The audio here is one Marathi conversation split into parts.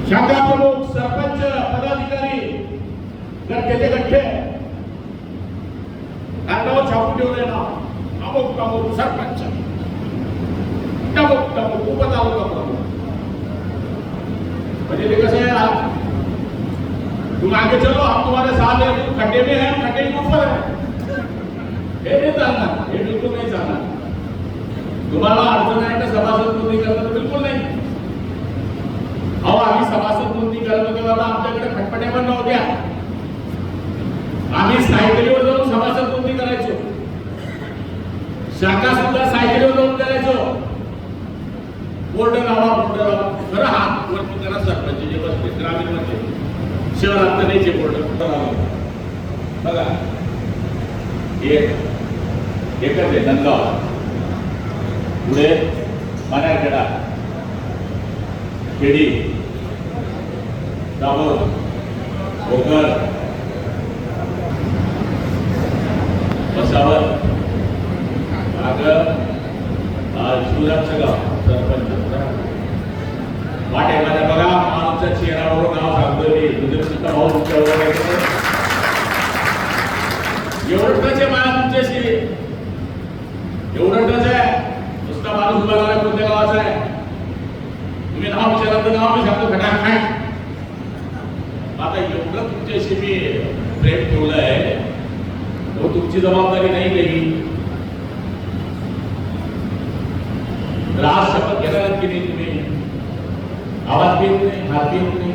शाखा प्रमुख सरपंच पदाधिकारी गट्टे गट्टे नाव छापून ठेवलंय ना अमुक अमुक सरपंच टमुक टमुक उपतालुका प्रमुख म्हणजे ते कसं है तुम आगे चलो हम तुम्हारे साथ हैं तुम खड्डे में हैं खड्डे के ऊपर है हे नहीं चालणार हे बिलकुल नहीं चालणार तुम्हाला अडचण आहे का सभासद नोंदणी करता बिलकुल नाही अहो आम्ही सभासद नोंदणी करत होतो बाबा आमच्याकडे खटपट्या पण नव्हत्या आम्ही सायकलीवर जाऊन सभासद नोंदणी करायचो शाखा सुद्धा सायकलीवर जाऊन करायचो बोर्ड लावा खरं हात वरती करा सरपंच जे बसते ग्रामीण मध्ये शहरात नाही जे बोर्ड बघा एकच आहे नंदगाव पुढे मानारखेडा खेडी दाभोळ भोकर बसावर शिवराजचं गाव सरपंच वाटे माझ्या बघा आमच्या चेहऱ्यावर नाव सांगतोय दुसऱ्या भाऊ तुमच्यावर एवढंच आहे मला तुमच्याशी एवढंच आहे नुसता माणूस उभा राहिला कोणत्या गावाचा आहे तुम्ही नाव विचारलं तर नाव मी सांगतो खटाखट आता एवढं तुमच्याशी मी प्रेम ठेवलं आहे तो तुमची जबाबदारी नाही काही राज शपथ घेणार की नाही तुम्ही आवाज देत नाही हात देत नाही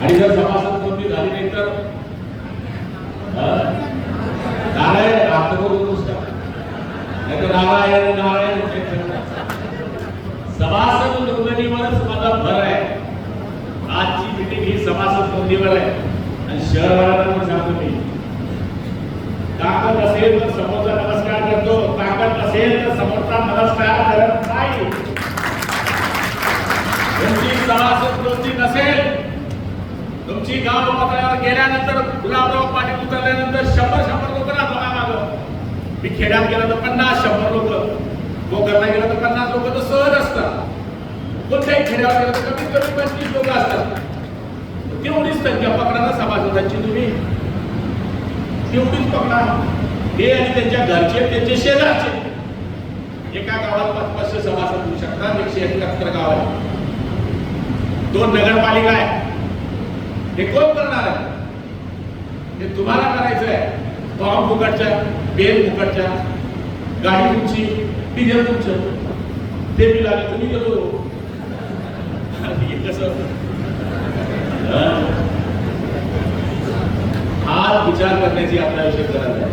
आणि जर सभासद नोंदणी झाली नाही तर नारायण रात्रभर नुसता नाही तर नारायण नारायण सभासद नोंदणीवरच माझा भर आहे आजची मीटिंग ही सभासद नोंदणीवर आहे आणि शहरवाल्यांना सांगतो मी ताकद असेल तर समोरचा नमस्कार करतो ताकद असेल तर समोरचा नमस्कार करत नाही तुमची सभासद नोंदणी नसेल तुमची गाव पातळीवर गेल्यानंतर गुलाबराव पाटील उतरल्यानंतर 100 लोक ना बघा मागं मी खेड्यात गेलो तर 50-100 लोक गोकरला गेलो तर 50 लोक तर सहज असतात कोणत्याही खेड्यावर गेलो तर कमीत कमी 25 लोक असतात तेवढीच संख्या पकडा ना सभासदांची तुम्ही तेवढीच पकडा हे आणि त्यांच्या घरचे त्यांचे शेजारचे एका गावात 500 सभासद होऊ शकतात 171 गाव आहे 2 नगरपालिका आहे हे कोण करणार आहे हे तुम्हाला करायचं आहे फॉर्म फुकटच्या बेल फुकटच्या गाडी तुमची डिझेल तुमचं ते बिल आले तुम्ही देतो कसं हा विचार करण्याची आपल्या विषय गरज आहे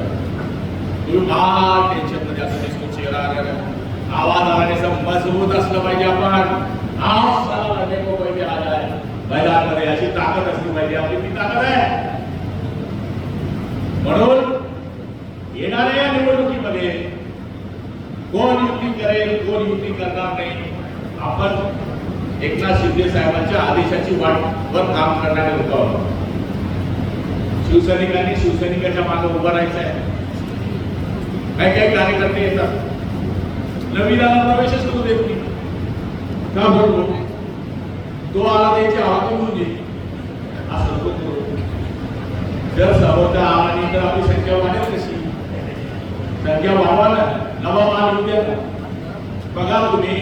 तुम्ही फार टेन्शन मध्ये असं दिसतो चेहरा आवाज आल्याने मजबूत असलं पाहिजे आपण पाहिजे आलाय मैदानामध्ये अशी ताकद असली पाहिजे आपली ती ताकद आहे म्हणून येणाऱ्या या निवडणुकीमध्ये कोण युती करेल कोण युती करणार नाही आपण एकनाथ शिंदे साहेबांच्या आदेशाची वाटवर काम करणारे लोक आहोत शिवसैनिकांनी शिवसैनिकाच्या मागे उभं राहायचं आहे काही काही कार्यकर्ते येतात नवीनाला प्रवेशच करू देत नाही का बोलतो तो आला त्याची हवा करून घे असं करू जर समोरचा आला नाही तर आपली संख्या वाढेल कशी संख्या वाढवा ना नवा माल उद्या बघा तुम्ही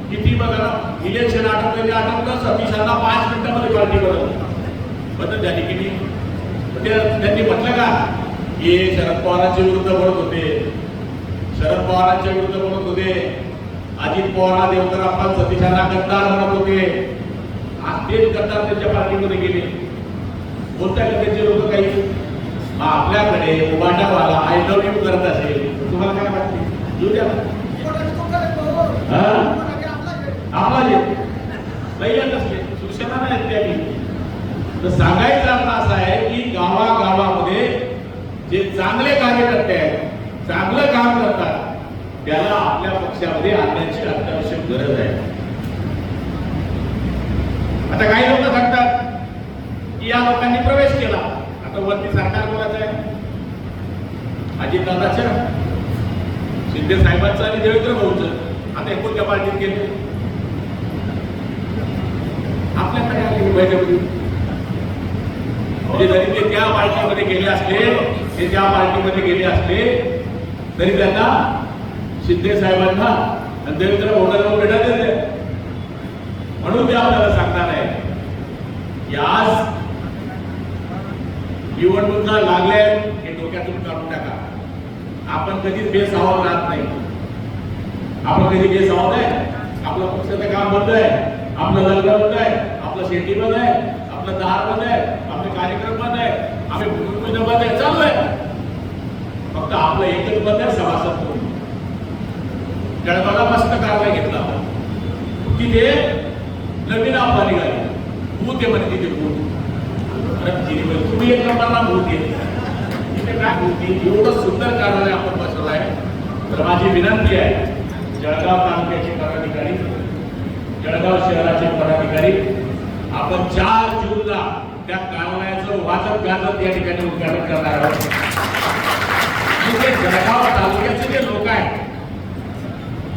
किती बघा इलेक्शन आटपलं सतीशांना 5 मिनिटांमध्ये पार्टी बदल झाली की नाही त्यांनी म्हटलं का की शरद पवारांच्या विरुद्ध बोलत होते शरद पवारांच्या विरुद्ध बोलत होते अजित पवार देवकरप्पा सतीशांना गद्दार म्हणत होते आज तेच गद्दार त्यांच्या पार्टीमध्ये गेले बोलताय का त्यांचे लोक काही आपल्याकडे उभाटावाला आय लव्ह यू करत असेल तुम्हाला काय वाटते येऊ द्या आपला पहिल्या नसले शिवसेना नाही त्यागी तर सांगायचं आपलं असं आहे की गावागावामध्ये जे चांगले कार्यकर्ते आहेत चांगलं काम करतात त्याला आपल्या पक्षामध्ये आणण्याची अत्यावश्यक गरज आहे आता काही लोक सांगतात की या लोकांनी प्रवेश केला आता वरती सरकार कोणाचं आहे अजितदादाच्या शिंदे साहेबांचं आणि देवेंद्र भाऊंचं आता हे कोणत्या पार्टीत गेले ठेवायचे. म्हणजे जरी ते त्या पार्टीमध्ये गेले असले, ते त्या पार्टीमध्ये गेले असले तरी त्यांना शिंदे साहेबांना आणि देवेंद्र फडणवीसांना भेटत देते. म्हणून ते आपल्याला सांगणार आहे की आज निवडणुका लागल्या हे डोक्यातून काढून टाका. आपण कधीच बेसावध राहत नाही. आपण कधी बेसावध आहे. आपलं पक्षाचं काम बंद आहे, आपलं लग्न बंद आहे, आपलं शेती बंद आहे, आपलं दार बंद आहे, आपले कार्यक्रम बंद आहे, आम्ही भूमिपूजन बंद आहे, चालू आहे. फक्त आपलं एकच बंद आहे, सभासद म्हणून. जळगावला मस्त कारवाई घेतला तिथे नवीन आव्हान निघाली. भूत आहे म्हणे तिथे भूत. तुम्ही एक नंबरला भूत आहे तिथे. काय भूती एवढं सुंदर कारवाई आपण बसवलं आहे. तर माझी विनंती आहे जळगाव तालुक्याचे पदाधिकारी, जळगाव शहराचे पदाधिकारी, आपण 4 जूनला त्या कारवायाचं वाजत गाजत या ठिकाणी उद्घाटन करणार आहोत. जळगाव तालुक्याचे जे लोक आहेत,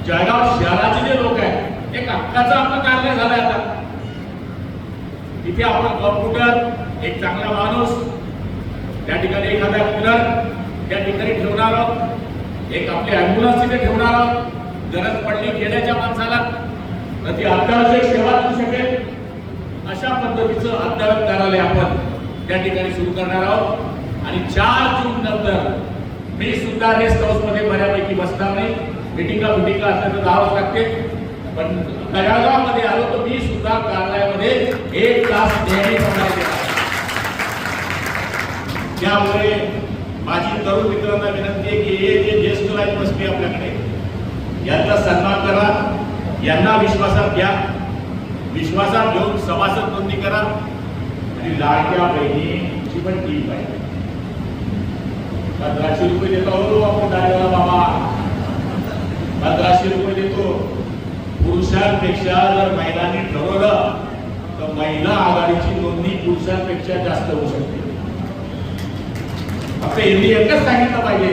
जळगाव शहराचे जे लोक आहेत, एक हक्काचं आपलं कार्य झालंय. आता तिथे आपण कॉम्प्युटर, एक चांगला माणूस, त्या ठिकाणी एखादा कूलर त्या ठिकाणी ठेवणार आहोत, एक आपली ॲम्ब्युलन्स तिथे ठेवणार आहोत. गरज पडली खेड्याच्या माणसाला तर ती अत्यावश्यक सेवा देऊ शकेल अशा पद्धतीचं अद्ययावत कार्यालय आपण त्या ठिकाणी सुरू करणार आहोत. आणि 4 जून नंतर मी सुद्धा रेस्ट हाऊस मध्ये बऱ्यापैकी बसणार नाही. मिटिंगा असल्या तर जावंच लागते. पण जळगावमध्ये आलो तर मी सुद्धा कार्यालयामध्ये 1 तास नेहमी प्रमाणे देणार. त्यामुळे माझी तरुण मित्रांना विनंती आहे की हे जे ज्येष्ठ आहेत बसले आपल्याकडे, यांचा सन्मान करा, यांना विश्वासात घ्या. विश्वासात घेऊन सभासद नोंदणी करा. आणि लाडक्या बहिणीची पण टीम पाहिजे. 1500 रुपये देतो आपण दारेला बाबा, 1500 रुपये देतो. पुरुषांपेक्षा जर महिलांनी ठरवलं तर महिला आघाडीची नोंदणी पुरुषांपेक्षा जास्त होऊ शकते. फक्त यांनी एकच सांगितलं पाहिजे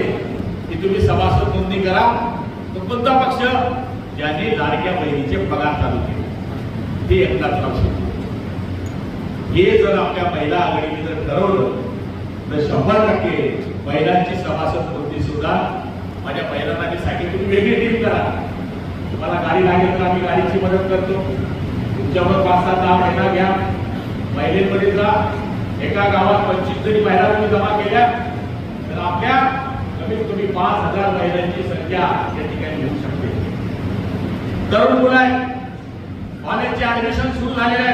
की तुम्ही सभासद नोंदणी करा. तो कोणता पक्ष ज्याने लाडक्या बहिणीचे पगार चालू केले ते एकदाच राहू शकतो. हे जर आपल्या महिला आघाडीने जर ठरवलं तर 100% महिलांची सभासद नोंदणी सुद्धा माझ्या महिलांना मी सांगितलं तुम्ही वेगळी टीम करा. तुम्हाला गाडी लागेल तर आम्ही गाडीची मदत करतो. तुमच्यावर 5-10 महिला घ्या, महिलेमध्ये जा. एका गावात 25 जरी महिला तुम्ही जमा केल्या तर आपल्या कमीत कमी 5000 महिलांची संख्या या ठिकाणी होऊ शकते. तरुण मुलं आहे, कॉलेजचे ऍडमिशन सुरू झालेले